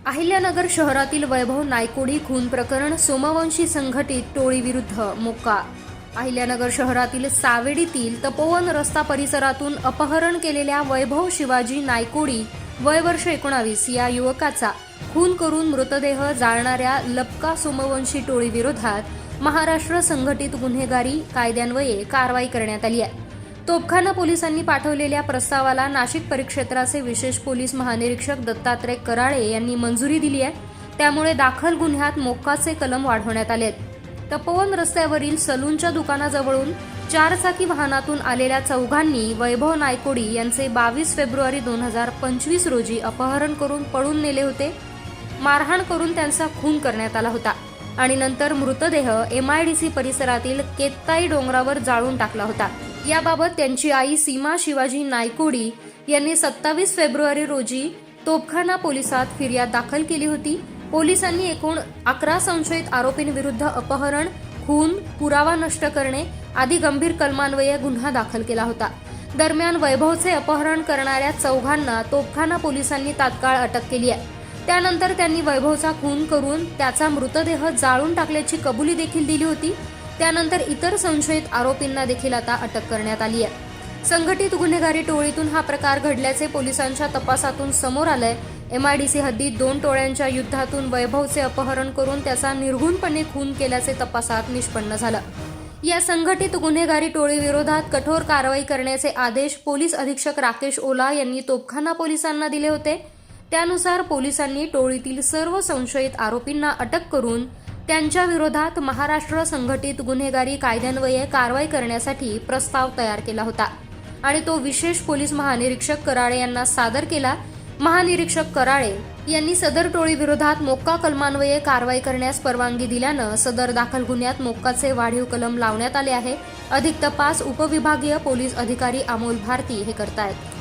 अहिल्यानगर शहरातील वैभव नायकोडी खून प्रकरण सोमवंशी संघटित टोळीविरुद्ध मोक्का। अहिल्यानगर शहरातील सावेडीतील तपोवन रस्ता परिसरातून अपहरण केलेल्या वैभव शिवाजी नायकोडी वय वर्ष 19 या युवकाचा खून करून मृतदेह जाळणाऱ्या लपका सोमवंशी टोळीविरोधात महाराष्ट्र संघटित गुन्हेगारी कायद्यान्वये कारवाई करण्यात आली आहे। तोपखाना पोलिसांनी पाठवलेल्या प्रस्तावाला नाशिक परिक्षेत्राचे विशेष पोलीस महानिरीक्षक दत्तात्रय कराळे यांनी मंजुरी दिली आहे। त्यामुळे दाखल गुन्ह्यात मोक्काचे कलम वाढवण्यात आले आहेत। तपोवन रस्त्यावरील सलूनच्या दुकानाजवळून 4 चाकी वाहनातून आलेल्या चौघांनी वैभव नायकोडी यांचे 22 फेब्रुवारी 2025 रोजी अपहरण करून पळून नेले होते। मारहाण करून त्यांचा खून करण्यात आला होता आणि नंतर मृतदेह MIDC परिसरातील केत्ताई डोंगरावर जाळून टाकला होता। याबाबत त्यांची आई सीमा शिवाजी नायकोडी यांनी 27 फेब्रुवारी रोजी तोपखाना पोलिसात फिर्याद दाखल केली होती। पोलिसांनी एकूण 11 संशयित आरोपींविरुद्ध अपहरण, खून, पुरावा नष्ट करणे आदी गंभीर कलमान्वये गुन्हा दाखल केला होता। दरम्यान वैभवचे अपहरण करणाऱ्या चौघांना तोपखाना पोलिसांनी तात्काळ अटक केली आहे। त्यानंतर त्यांनी वैभवचा खून करून त्याचा मृतदेह जाळून टाकल्याची कबुली देखील दिली होती। त्यानंतर इतर संशयित आरोपींना देखील आता अटक करण्यात आली आहे। संघटित गुन्हेगारी टोळीतून हा प्रकार घडल्याचे पोलिसांच्या तपासातून समोर आलंय। MIDC हद्दीत 2 टोळ्यांच्या युद्धातून वैभवचे अपहरण करून त्याचा निर्घुणपणे खून केल्याचे तपासात निष्पन्न झालं। या संघटित गुन्हेगारी टोळीविरोधात कठोर कारवाई करण्याचे आदेश पोलीस अधीक्षक राकेश ओला यांनी तोपखाना पोलिसांना दिले होते। त्यानुसार पोलिसांनी टोळीतील सर्व संशयित आरोपींना अटक करून त्यांच्या विरोधात महाराष्ट्र संघटित गुन्हेगारी कायद्यान्वये कारवाई करण्यासाठी प्रस्ताव तयार केला होता आणि तो विशेष पोलीस महानिरीक्षक कराळे यांना सादर केला। महानिरीक्षक कराळे यांनी सदर टोळी विरोधात मोक्का कलमान्वये कारवाई करण्यास परवानगी दिल्यानं सदर दाखल गुन्ह्यात मोक्काचे वाढीव कलम लावण्यात आले आहे। अधिक तपास उपविभागीय पोलीस अधिकारी अमोल भारती हे करतायत।